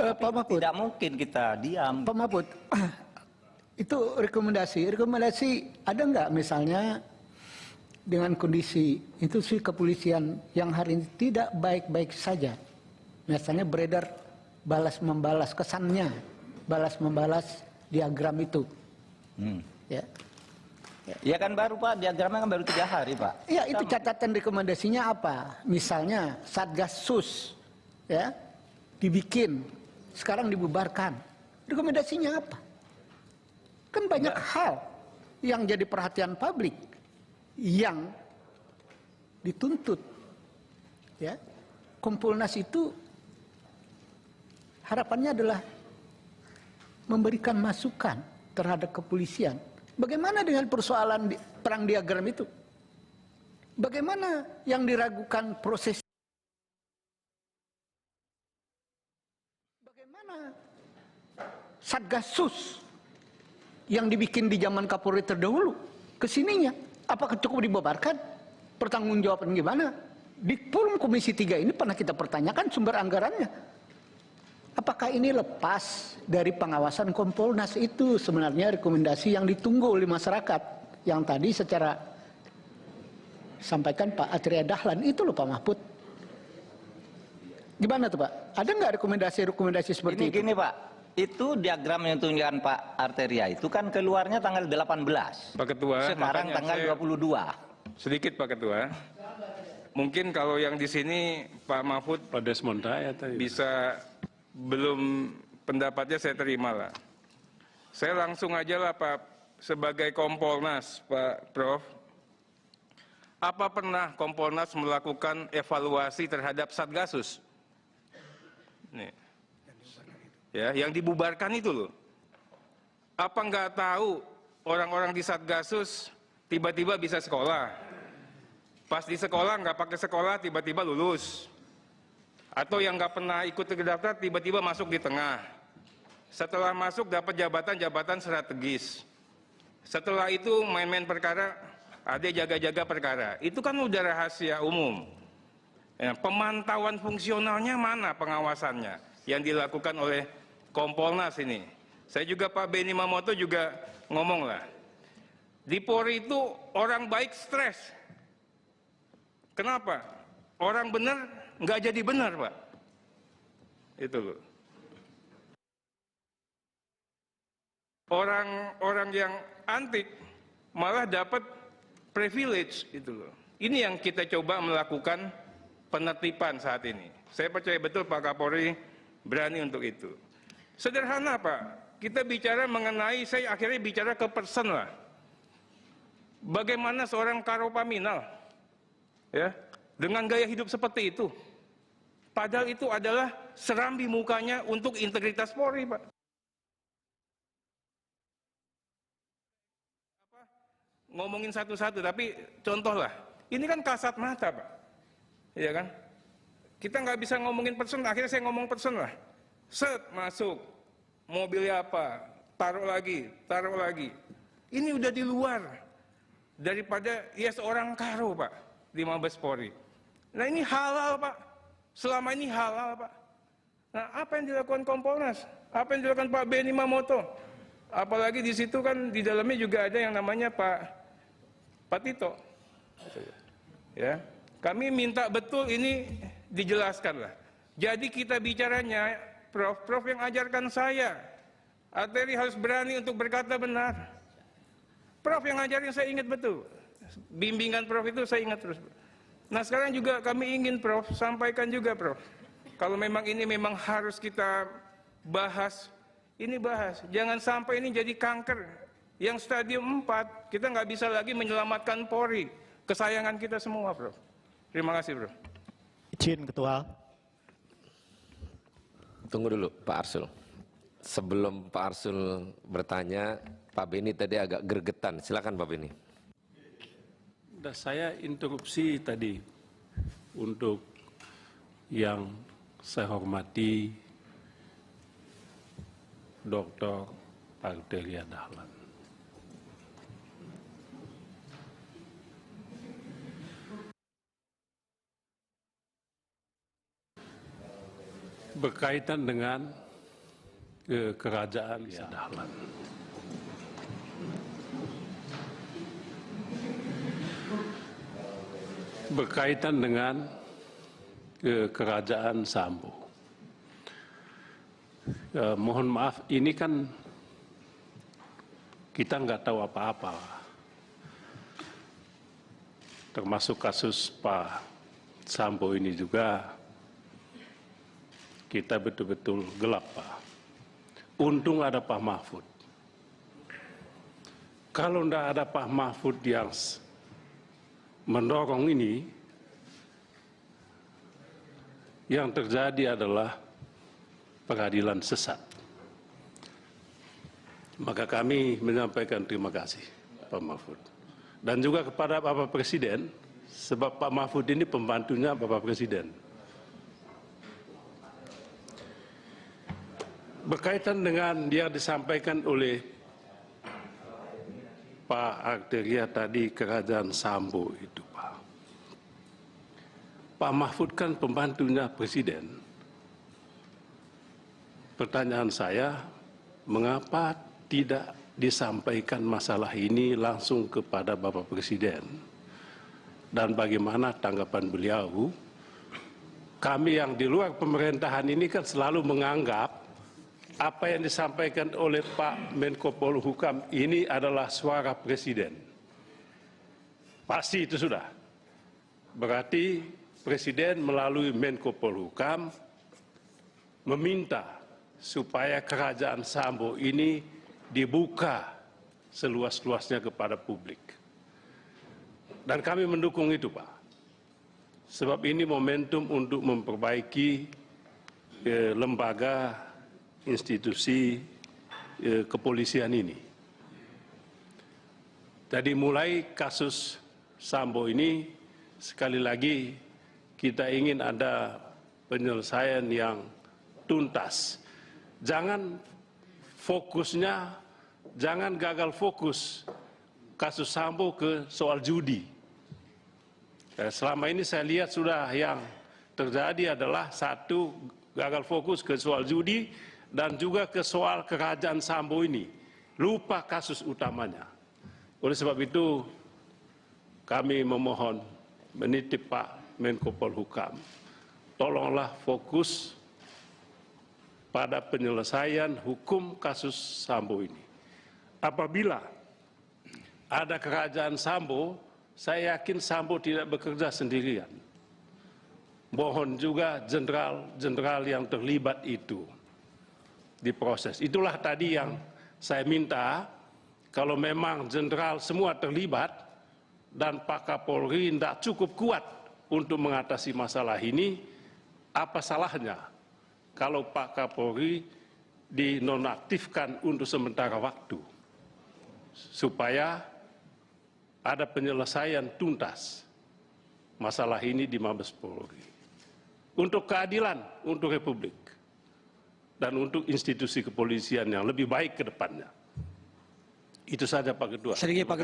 Tapi Pak Mahfud, tidak mungkin kita diam. Pak Mahfud, itu rekomendasi ada nggak misalnya dengan kondisi institusi kepolisian yang hari ini tidak baik-baik saja, misalnya beredar balas membalas kesannya, balas membalas diagram itu, ya. Ya kan baru Pak, diagramnya kan baru 3 hari Pak. Ya itu catatan rekomendasinya apa? Misalnya Satgas Sus, ya, dibikin, sekarang dibubarkan. Rekomendasinya apa? Kan banyak hal yang jadi perhatian publik, yang dituntut, ya. Kompolnas itu harapannya adalah memberikan masukan terhadap kepolisian. Bagaimana dengan persoalan perang diagram itu? Bagaimana yang diragukan proses? Bagaimana Satgas Sus yang dibikin di zaman Kapolri terdahulu kesininya? Apakah cukup dibubarkan? Pertanggungjawaban gimana? Di forum Komisi 3 ini pernah kita pertanyakan sumber anggarannya. Apakah ini lepas dari pengawasan Kompolnas? Itu sebenarnya rekomendasi yang ditunggu oleh masyarakat, yang tadi secara sampaikan Pak Atria Dahlan itu loh Pak Mahfud. Gimana tuh Pak? Ada nggak rekomendasi seperti itu? Gini Pak, itu diagram yang tunjukkan Pak Arteria itu kan keluarnya tanggal 18. Pak Ketua, sekarang tanggal 22. Sedikit Pak Ketua. Mungkin kalau yang di sini Pak Mahfud bisa belum pendapatnya saya terima lah. Saya langsung aja lah Pak, sebagai Kompolnas Pak Prof. Apa pernah Kompolnas melakukan evaluasi terhadap Satgasus? Nih. Ya, yang dibubarkan itu loh. Apa nggak tahu orang-orang di Satgasus tiba-tiba bisa sekolah? Pas di sekolah nggak pakai sekolah tiba-tiba lulus. Atau yang nggak pernah ikut terdaftar tiba-tiba masuk di tengah. Setelah masuk dapat jabatan-jabatan strategis. Setelah itu main-main perkara, ada jaga-jaga perkara. Itu kan udah rahasia umum. Ya, pemantauan fungsionalnya mana pengawasannya yang dilakukan oleh Kompolnas ini. Saya juga Pak Benny Mamoto juga ngomong lah. Di Polri itu orang baik stres. Kenapa? Orang benar nggak jadi benar Pak. Itu loh. Orang-orang yang antik malah dapat privilege itu loh. Ini yang kita coba melakukan penertiban saat ini. Saya percaya betul Pak Kapolri berani untuk itu. Sederhana Pak, kita bicara mengenai, saya akhirnya bicara ke person lah. Bagaimana seorang Karopaminal, ya, dengan gaya hidup seperti itu. Padahal itu adalah serambi mukanya untuk integritas Polri Pak. Ngomongin satu-satu, tapi contoh lah, ini kan kasat mata Pak, iya kan? Kita nggak bisa ngomongin person, akhirnya saya ngomong person lah. Set, masuk, mobilnya apa, taruh lagi. Ini udah di luar daripada ya seorang Karo Pak, di Mabes Polri. Nah ini halal Pak, selama ini halal Pak. Nah apa yang dilakukan Kompolnas? Apa yang dilakukan Pak Benny Mamoto? Apalagi di situ kan di dalamnya juga ada yang namanya Pak Tito. Ya, kami minta betul ini dijelaskan lah. Jadi kita bicaranya, Prof yang ajarkan saya, Arteri harus berani untuk berkata benar. Prof yang ajarin saya ingat betul. Bimbingan Prof itu saya ingat terus. Nah sekarang juga kami ingin Prof sampaikan juga Prof. Kalau memang ini memang harus kita bahas, ini bahas. Jangan sampai ini jadi kanker. Yang stadium 4, kita nggak bisa lagi menyelamatkan Polri. Kesayangan kita semua Prof. Terima kasih Prof. Izin Ketua. Tunggu dulu Pak Arsul. Sebelum Pak Arsul bertanya, Pak Benny tadi agak gregetan. Silakan Pak Benny. Saya interupsi tadi untuk yang saya hormati Dr. Arteria Dahlan. Berkaitan dengan kerajaan Dahlan. Berkaitan dengan kerajaan Sambo. Mohon maaf, ini kan kita nggak tahu apa-apa. Termasuk kasus Pak Sambo ini juga kita betul-betul gelap, Pak. Untung ada Pak Mahfud. Kalau tidak ada Pak Mahfud yang mendorong ini, yang terjadi adalah peradilan sesat. Maka kami menyampaikan terima kasih Pak Mahfud. Dan juga kepada Bapak Presiden, sebab Pak Mahfud ini pembantunya Bapak Presiden. Berkaitan dengan yang disampaikan oleh Pak Arteria tadi, kerajaan Sambo itu, Pak. Pak Mahfud kan pembantunya Presiden. Pertanyaan saya, mengapa tidak disampaikan masalah ini langsung kepada Bapak Presiden? Dan bagaimana tanggapan beliau? Kami yang di luar pemerintahan ini kan selalu menganggap apa yang disampaikan oleh Pak Menko Polhukam ini adalah suara Presiden. Pasti itu sudah. Berarti Presiden melalui Menko Polhukam meminta supaya kerajaan Sambo ini dibuka seluas-luasnya kepada publik. Dan kami mendukung itu, Pak. Sebab ini momentum untuk memperbaiki lembaga institusi kepolisian ini. Jadi mulai kasus Sambo ini, sekali lagi kita ingin ada penyelesaian yang tuntas. Jangan fokusnya, jangan gagal fokus kasus Sambo ke soal judi. Selama ini saya lihat sudah yang terjadi adalah satu, gagal fokus ke soal judi dan juga ke soal kerajaan Sambo ini. Lupa kasus utamanya. Oleh sebab itu kami memohon, menitip Pak Menko Polhukam, tolonglah fokus pada penyelesaian hukum kasus Sambo ini. Apabila ada kerajaan Sambo, saya yakin Sambo tidak bekerja sendirian. Mohon juga jenderal-jenderal yang terlibat itu diproses. Itulah tadi yang saya minta, kalau memang jenderal semua terlibat dan Pak Kapolri tidak cukup kuat untuk mengatasi masalah ini, apa salahnya kalau Pak Kapolri dinonaktifkan untuk sementara waktu, supaya ada penyelesaian tuntas masalah ini di Mabes Polri. Untuk keadilan, untuk Republik, dan untuk institusi kepolisian yang lebih baik ke depannya. Itu saja Pak Ketua.